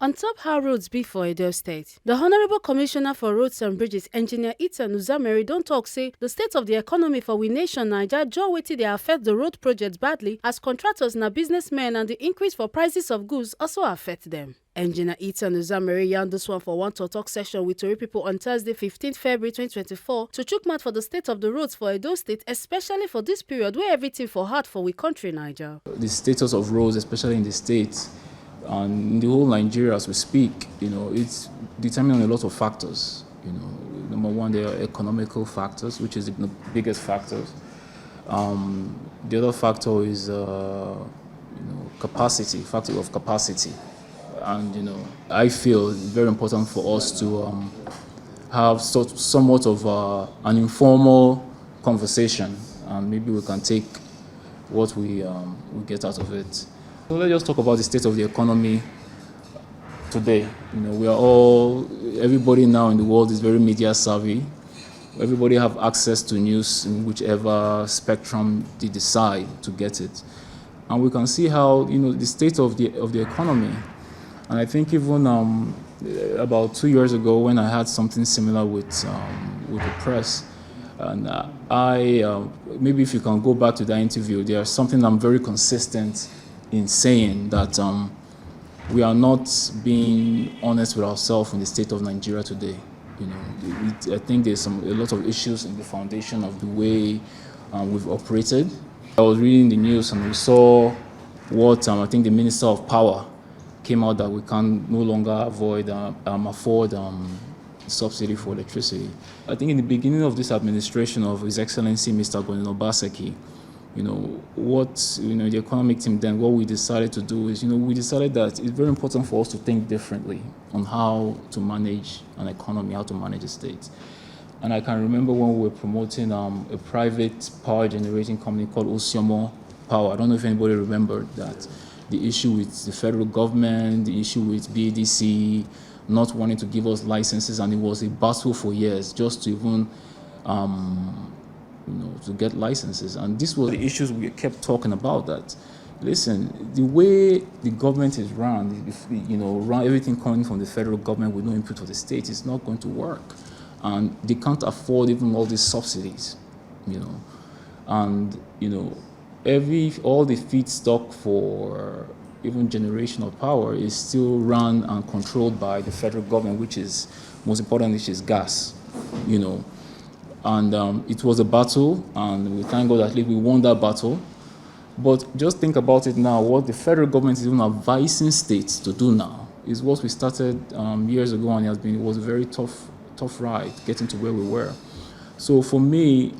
On top how roads be for Edo State, the Honorable Commissioner for Roads and Bridges, Engineer Uzamere, don't talk say the state of the economy for we nation Naija join wetin dey affect the road project badly as contractors na businessmen and the increase for prices of goods also affect them. Engineer Uzamere yarned this one for one talk session with Tori people on Thursday, 15th February 2024 to chook mouth for the state of the roads for Edo State, especially for this period where everything for hard for we country Naija. The status of roads, especially in the states, and in the whole Nigeria as we speak, it's determined on a lot of factors. Number one, there are economical factors, which is the biggest factors. The other factor is, capacity, factor of capacity. And, I feel it's very important for us to have somewhat of an informal conversation, and ybbe we can take what we get out of it. So let's just talk about the state of the economy today. Everybody now in the world is very media savvy. Everybody have access to news in whichever spectrum they decide to get it. And we can see how, the state of the economy. And I think even about 2 years ago when I had something similar with the press, and maybe if you can go back to that interview, there's something I'm very consistent in saying that we are not being honest with ourselves in the state of Nigeria today. I think there's a lot of issues in the foundation of the way we've operated. I was reading the news and we saw what I think the Minister of Power came out that we can no longer afford subsidy for electricity. I think in the beginning of this administration of His Excellency Mr. Godwin Obaseki, the economic team then, what we decided to do is, we decided that it's very important for us to think differently on how to manage an economy, how to manage a state. And I can remember when we were promoting a private power generating company called Uzamere Power. I don't know if anybody remembered that. The issue with the federal government, the issue with BADC not wanting to give us licenses, and it was a battle for years just to even to get licenses. And this was the issues we kept talking about, that listen, the way the government is run, run everything coming from the federal government with no input of the state, is not going to work. And they can't afford even all these subsidies, and all the feedstock for even generation of power is still run and controlled by the federal government, which is most important, which is gas, And it was a battle, and we thank God at least we won that battle. But just think about it now, what the federal government is even advising states to do now is what we started years ago, and it was a very tough ride getting to where we were. So for me,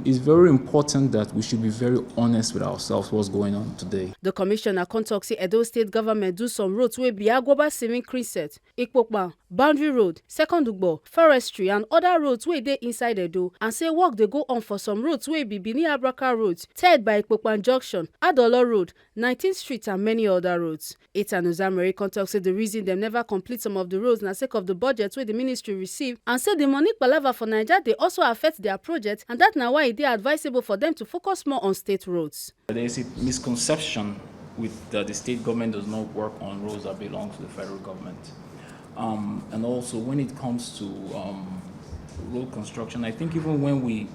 it's very important that we should be very honest with ourselves what's going on today. The commissioner talk say Edo State government do some roads wey be Agboba Simin Crescent, Ikpokpa, Boundary Road, Second Ugbo, Forestry and other roads wey dey inside Edo, and say work dey go on for some roads wey be Benin Abraka Road, Third by Ikpokpa Junction, Adolo Road, 19th Street and many other roads. Uzamere talk say the reason dem never complete some of the roads na sake of the budget wey the ministry receive, and say the money palava for Naija dey also affect their project, and that na why it is advisable for them to focus more on state roads. There is a misconception with that the state government does not work on roads that belong to the federal government. And also when it comes to road construction, I think even when we,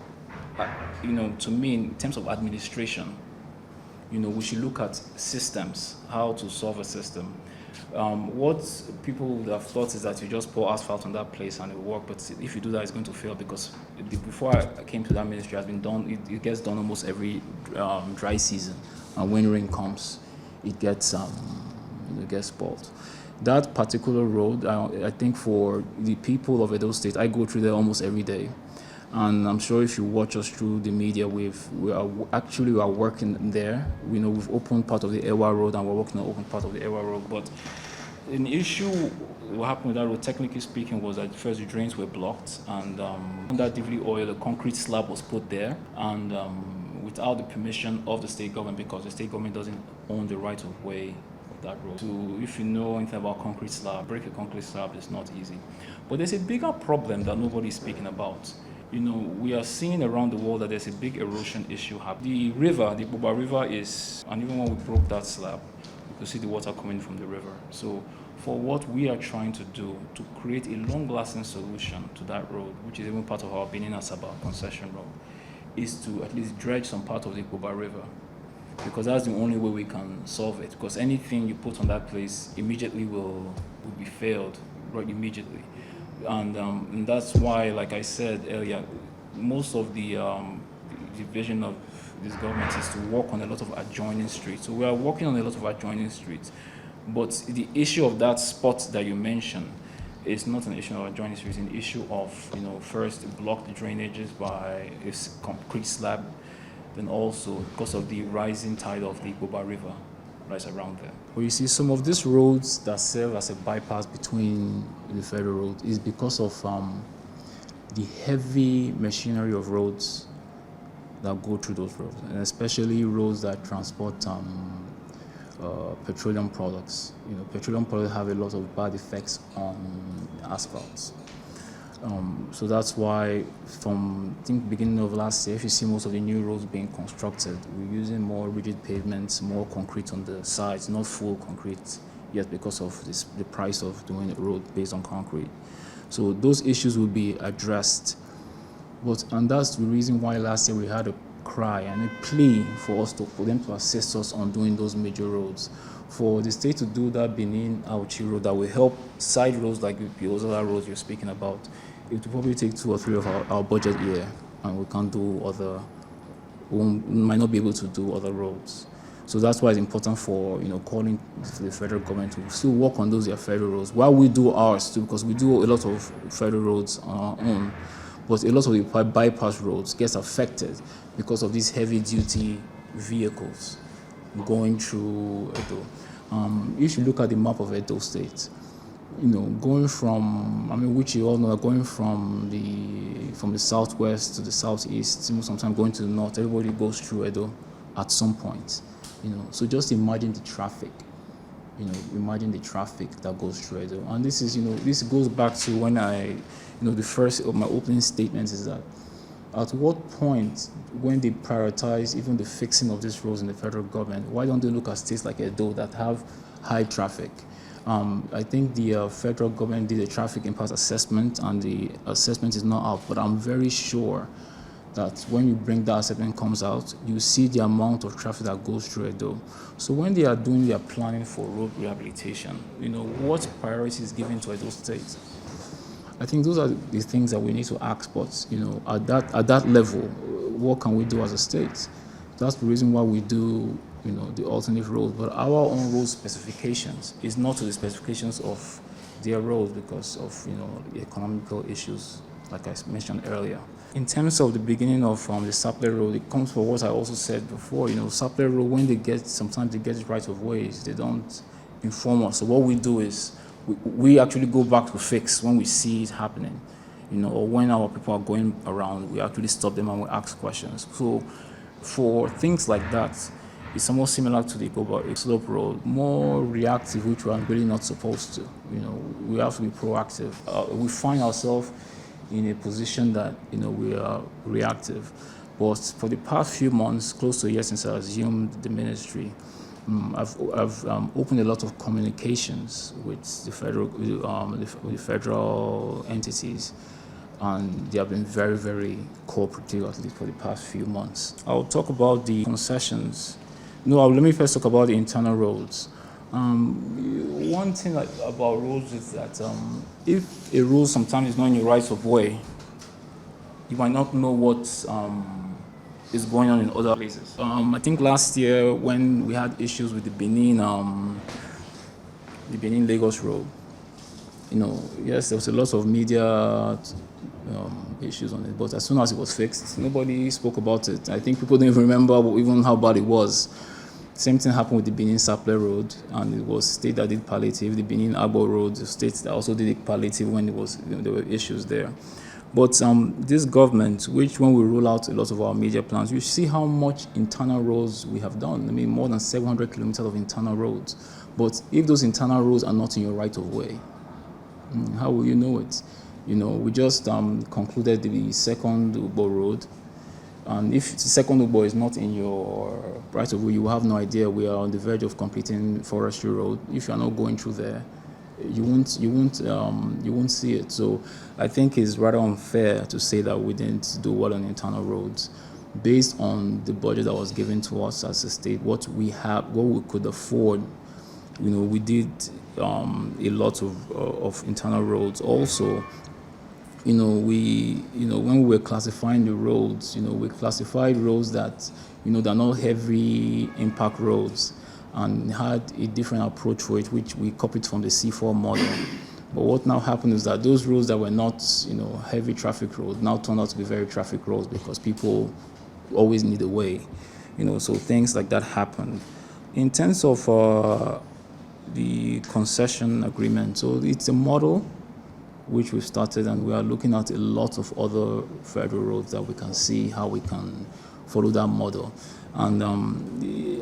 to me, in terms of administration, we should look at systems, how to solve a system. What people would have thought is that you just pour asphalt on that place and it will work, but if you do that, it's going to fail, because before I came to that ministry, it has been done. It gets done almost every dry season, and when rain comes, it gets spoiled. That particular road, I think for the people of Edo State, I go through there almost every day. And I'm sure if you watch us through the media, we are working there. We've opened part of the Ewa Road, and we're working on open part of the Ewa Road. But an issue what happened with that road, technically speaking, was that first the drains were blocked, and under Divly Oil, a concrete slab was put there, and without the permission of the state government, because the state government doesn't own the right of way of that road. So if you know anything about concrete slab, break a concrete slab is not easy. But there's a bigger problem that nobody's speaking about. We are seeing around the world that there's a big erosion issue happening. The river, the Boba River is, and even when we broke that slab, you could see the water coming from the river. So for what we are trying to do to create a long-lasting solution to that road, which is even part of our Benin Asaba concession road, is to at least dredge some part of the Ikoba River, because that's the only way we can solve it. Because anything you put on that place immediately will be failed right immediately, and that's why, like I said earlier, most of the vision of this government is to work on a lot of adjoining streets. So we are working on a lot of adjoining streets, but the issue of that spot that you mentioned is not an issue of adjoining streets. It's an issue of, first block the drainages by a concrete slab, then also because of the rising tide of the Boba River that's around there. Well, you see, some of these roads that serve as a bypass between the federal road is because of the heavy machinery of roads that go through those roads, and especially roads that transport petroleum products. Petroleum products have a lot of bad effects on asphalt. So that's why from I think beginning of last year, if you see most of the new roads being constructed, we're using more rigid pavements, more concrete on the sides, not full concrete yet because of the price of doing a road based on concrete. So those issues will be addressed. And that's the reason why last year we had a cry and a plea for them to assist us on doing those major roads. For the state to do that Benin Auchi road that will help side roads like the Uzamere roads you're speaking about, it will probably take 2 or 3 of our budget year, and we can't do we might not be able to do other roads. So that's why it's important for calling to the federal government to still work on those federal roads while we do ours too, because we do a lot of federal roads on our own. But a lot of the bypass roads gets affected because of these heavy-duty vehicles going through Edo. If you look at the map of Edo State, going from, which you all know, going from the southwest to the southeast, sometimes going to the north, everybody goes through Edo at some point. So just imagine the traffic. Imagine the traffic that goes through Edo. And this goes back to when the first of my opening statements is that at what point, when they prioritize even the fixing of these roads in the federal government, why don't they look at states like Edo that have high traffic? I think the federal government did a traffic impact assessment, and the assessment is not out, but I'm very sure that when you bring that assessment comes out, you see the amount of traffic that goes through Edo. So when they are doing their planning for road rehabilitation, what priority is given to Edo State? I think those are the things that we need to ask, but at that level, what can we do as a state? That's the reason why we do the alternate roads. But our own road specifications is not to the specifications of their roads because of the economical issues, like I mentioned earlier. In terms of the beginning of the Sapler Road, it comes from what I also said before. Sapler Road, when sometimes they get right of ways, they don't inform us. So what we do is we actually go back to fix when we see it happening, or when our people are going around, we actually stop them and we ask questions. So for things like that, it's somewhat similar to the slope road, more reactive, which we are really not supposed to. We have to be proactive. We find ourselves in a position that we are reactive. But for the past few months, close to a year since I assumed the ministry, I've opened a lot of communications with the federal entities, and they have been very, very cooperative, at least for the past few months. I'll talk about the concessions. Let me first talk about the internal roads. One thing about roads is that if a road sometimes is not in your right of way, you might not know what is going on in other places. I think last year when we had issues with the Benin Lagos road, yes, there was a lot of media issues on it, but as soon as it was fixed, nobody spoke about it. I think people didn't even remember even how bad it was. Same thing happened with the Benin Sapler Road, and it was state that did palliative. The Benin Agbo Road, the states that also did palliative when there were issues there. But this government, which when we roll out a lot of our major plans, you see how much internal roads we have done. More than 700 kilometers of internal roads. But if those internal roads are not in your right of way, how will you know it? We just concluded the second Ugbo road. And if the second Ugbo is not in your right of way, you will have no idea. We are on the verge of completing Forestry Road. If you are not going through there, you won't see it. So I think it's rather unfair to say that we didn't do well on internal roads, based on the budget that was given to us as a state, what we could afford. We did a lot of internal roads. Also, when we were classifying the roads, we classified roads that, they're not heavy impact roads, and had a different approach for it, which we copied from the C4 model. But what now happened is that those roads that were not, heavy traffic roads now turned out to be very traffic roads, because people always need a way, so things like that happened. In terms of the concession agreement, so it's a model which we've started, and we are looking at a lot of other federal roads that we can see how we can follow that model. And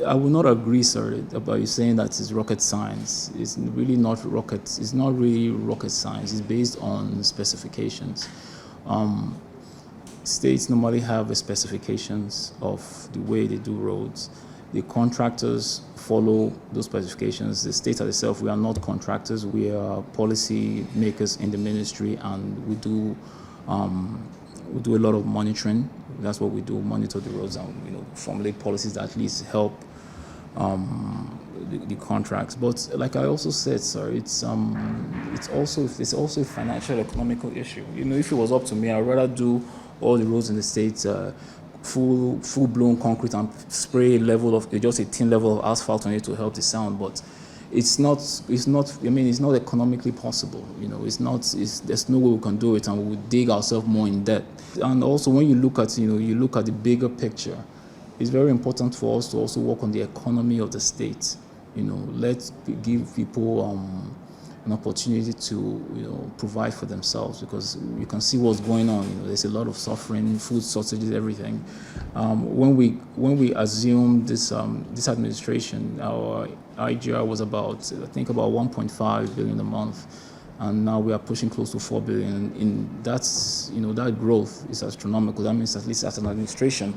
I will not agree, sir, about you saying that it's rocket science. It's really not rocket. It's not really rocket science. It's based on specifications. States normally have the specifications of the way they do roads. The contractors follow those specifications. The state itself, we are not contractors. We are policy makers in the ministry, and we do a lot of monitoring. That's what we do: monitor the roads and formulate policies that at least help the contracts. But like I also said, sir, it's also a financial economical issue. If it was up to me, I'd rather do all the roads in the states full blown concrete and spray just a thin level of asphalt on it to help the sound. But it's not economically possible. There's no way we can do it, and we would dig ourselves more in debt. And also, when you look at the bigger picture, it's very important for us to also work on the economy of the state. Let's give people an opportunity to provide for themselves, because you can see what's going on. There's a lot of suffering, food shortages, everything. When we assumed this administration, our IGR was about 1.5 billion a month, and now we are pushing close to 4 billion. That growth is astronomical. That means, at least as an administration,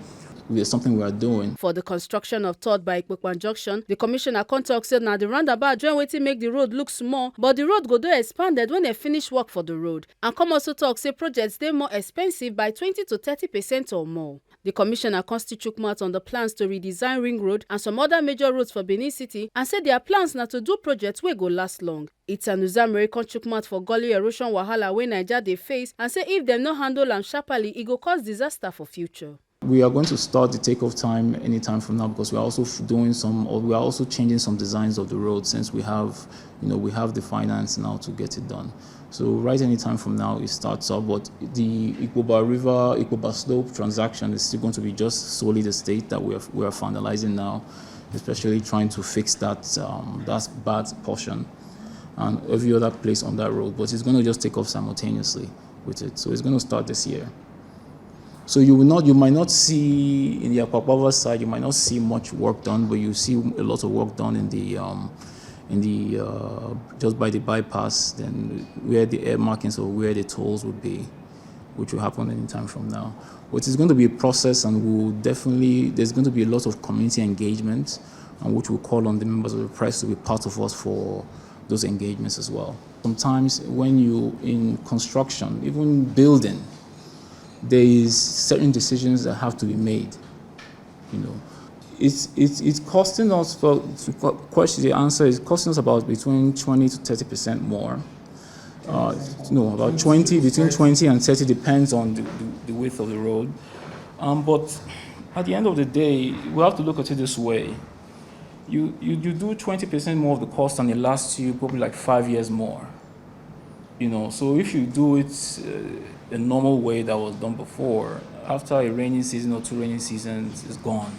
there's something we are doing. For the construction of Third by Ikpokpan Junction, the commissioner tok say na the roundabout join wetin make the road look small, but the road go dey expanded when they finish work for the road. And come also tok say projects dey more expensive by 20 to 30% or more. The commissioner still chook mouth on the plans to redesign Ring Road and some other major roads for Benin City, and say their plans na to do projects wey go last long. It's an Uzamere chook mouth for gully erosion wahala wey Naija dey face, and say if dem no handle am sharply, e go cause disaster for future. We are going to start the takeoff time anytime from now, because we are also changing some designs of the road, since we have the finance now to get it done. So right anytime from now it starts up. But the Ikpoba slope transaction is still going to be just solely the state that we are finalizing now, especially trying to fix that bad portion and every other place on that road. But it's going to just take off simultaneously with it. So it's going to start this year. So you might not see in the Akpakpava side, you might not see much work done, but you see a lot of work done in the just by the bypass, then where the air markings or where the tolls would be, which will happen any time from now. But it's going to be a process, and there's going to be a lot of community engagement, and which will call on the members of the press to be part of us for those engagements as well. Sometimes when you in construction, even building, there is certain decisions that have to be made. It's costing us, the answer is costing us about between 20 to 30% more. About 20, between 20 and 30, depends on the width of the road. But at the end of the day, we have to look at it this way. You do 20% more of the cost, and it lasts you probably like 5 years more. So if you do it the normal way that was done before, after a rainy season or 2 rainy seasons, it's gone.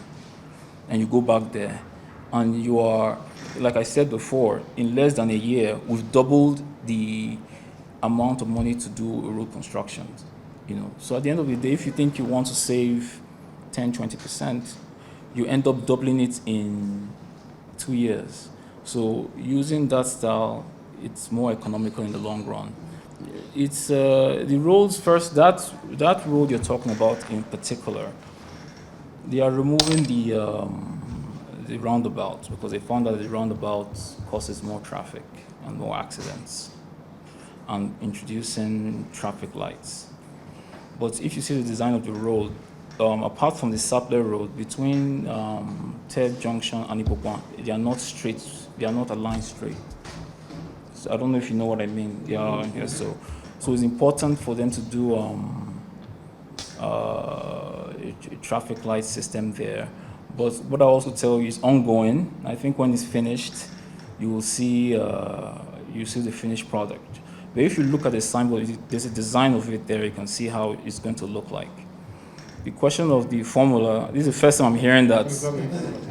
And you go back there, and you are, like I said before, in less than a year, we've doubled the amount of money to do a road construction. So at the end of the day, if you think you want to save 10, 20%, you end up doubling it in 2 years. So using that style, it's more economical in the long run. It's the roads first. That road you're talking about in particular, they are removing the roundabout, because they found that the roundabout causes more traffic. and more accidents, and introducing traffic lights. But if you see the design of the road, apart from the Sapler Road, between Third Junction and Ipopan, they are not straight, they are not aligned straight. So I don't know if you know what I mean. Yeah, so it's important for them to do a traffic light system there. But what I also tell you is ongoing. I think when it's finished, you will see the finished product. But if you look at the signboard, there's a design of it there. You can see how it's going to look like. The question of the formula, this is the first time I'm hearing that,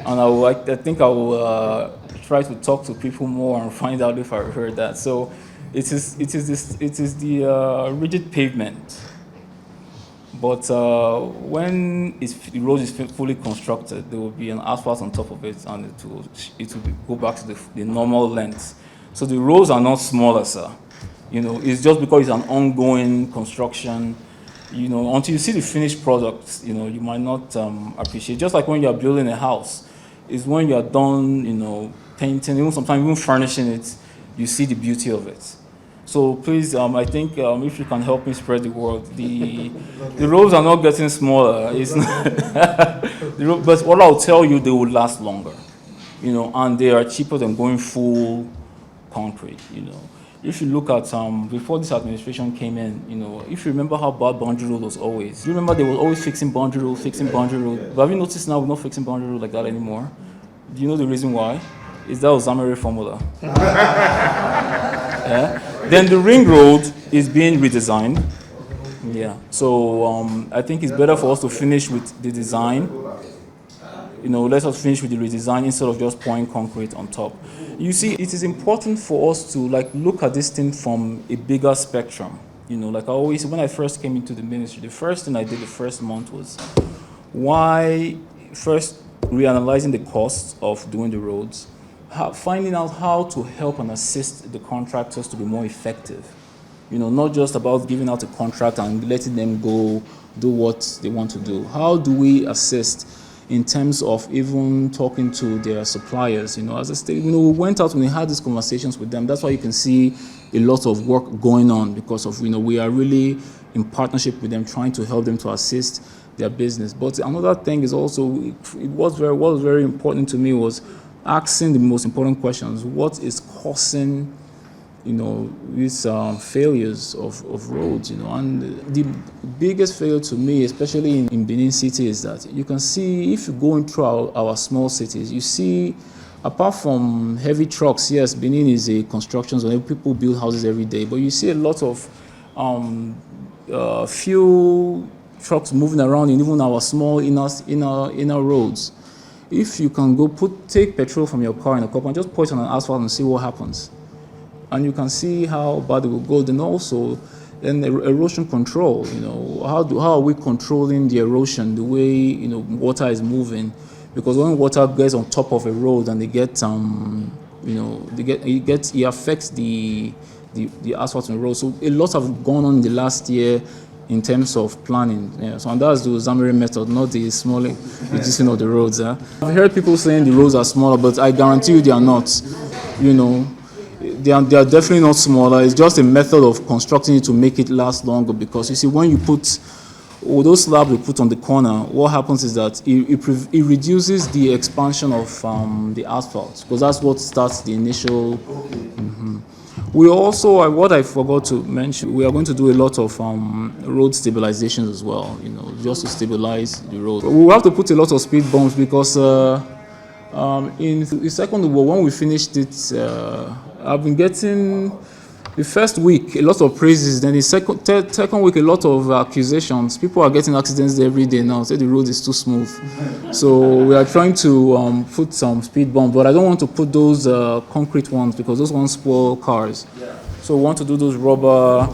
and I think I will try to talk to people more and find out if I heard that. So it is the rigid pavement. But when the road is fully constructed, there will be an asphalt on top of it, and it will go back to the normal length. So the roads are not smaller, sir. It's just because it's an ongoing construction. Until you see the finished product, you might not appreciate. Just like when you are building a house, it's when you are done, painting, even sometimes even furnishing it, you see the beauty of it. So please, I think if you can help me spread the word, the roads are not getting smaller. It's not but what I'll tell you, they will last longer, and they are cheaper than going full concrete. If you look at before this administration came in, if you remember how bad boundary road was always, you remember they were always fixing boundary road. But have you noticed now we're not fixing boundary road like that anymore? Do you know the reason why? Is that Uzamere formula? Yeah. Then the ring road is being redesigned. Yeah. So I think it's better for us to finish with the design. Let us finish with the redesign instead of just pouring concrete on top. You see, it is important for us to look at this thing from a bigger spectrum. Like I always, when I first came into the ministry, the first thing I did the first month was first reanalyzing the costs of doing the roads, finding out how to help and assist the contractors to be more effective. Not just about giving out a contract and letting them go do what they want to do. How do we assist in terms of even talking to their suppliers? As a state, we went out and we had these conversations with them. That's why you can see a lot of work going on, because of, we are really in partnership with them, trying to help them to assist their business. But another thing is also, what was very important to me was asking the most important questions. What is causing these failures of roads, and the biggest failure to me, especially in Benin City, is that you can see, if you're going through our small cities, you see, apart from heavy trucks, yes, Benin is a construction zone, people build houses every day, but you see a lot of few trucks moving around in even our small inner roads. If you can go take petrol from your car in a cup and just pour it on an asphalt and see what happens, and you can see how bad it will go. Then also, erosion control. How are we controlling the erosion, the way water is moving? Because when water gets on top of a road and it affects the asphalt on the road. So a lot have gone on in the last year in terms of planning. Yeah. So and that's the Uzamere method, not the small reducing of the roads. I've heard people saying the roads are smaller, but I guarantee you they are not. They are definitely not smaller. It's just a method of constructing it to make it last longer, because you see, when you put all those slabs we put on the corner, what happens is that it reduces the expansion of the asphalt, because that's what starts the initial. We also, what I forgot to mention, we are going to do a lot of road stabilizations as well, just to stabilize the road. We will have to put a lot of speed bumps, because in the second war, when we finished it, I've been getting, the first week, a lot of praises. Then the second week, a lot of accusations. People are getting accidents every day now. Say the road is too smooth. So we are trying to put some speed bumps, but I don't want to put those concrete ones, because those ones spoil cars. So we want to do those rubber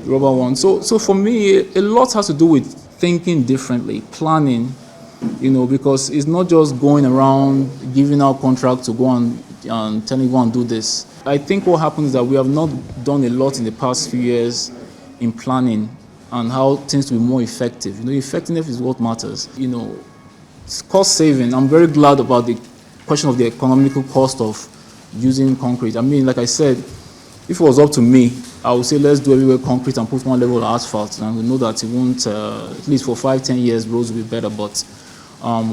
ones. So for me, a lot has to do with thinking differently, planning. Because it's not just going around giving out contracts to go and telling you go and do this. I think what happens is that we have not done a lot in the past few years in planning and how things to be more effective. Effectiveness is what matters. Cost saving. I'm very glad about the question of the economical cost of using concrete. I mean, like I said, if it was up to me, I would say let's do everywhere concrete and put one level of asphalt. And we know that it won't, at least for 5-10 years, roads will be better, but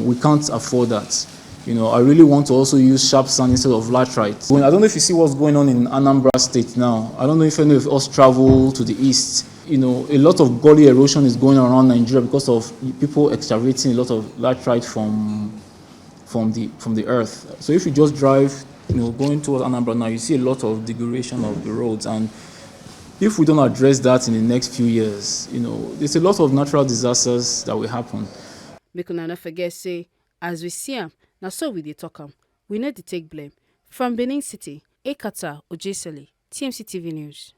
we can't afford that. I really want to also use sharp sand instead of laterite. I don't know if you see what's going on in Anambra State now. I don't know if any of us travel to the east. A lot of gully erosion is going around Nigeria because of people excavating a lot of laterite from the earth. So if you just drive, going towards Anambra now, you see a lot of degradation of the roads. And if we don't address that in the next few years, there's a lot of natural disasters that will happen. Make una no forget say, as we see am, na so we dey talk am. We no dey take blame. From Benin City, Ekata Ojesele, TMC TV News.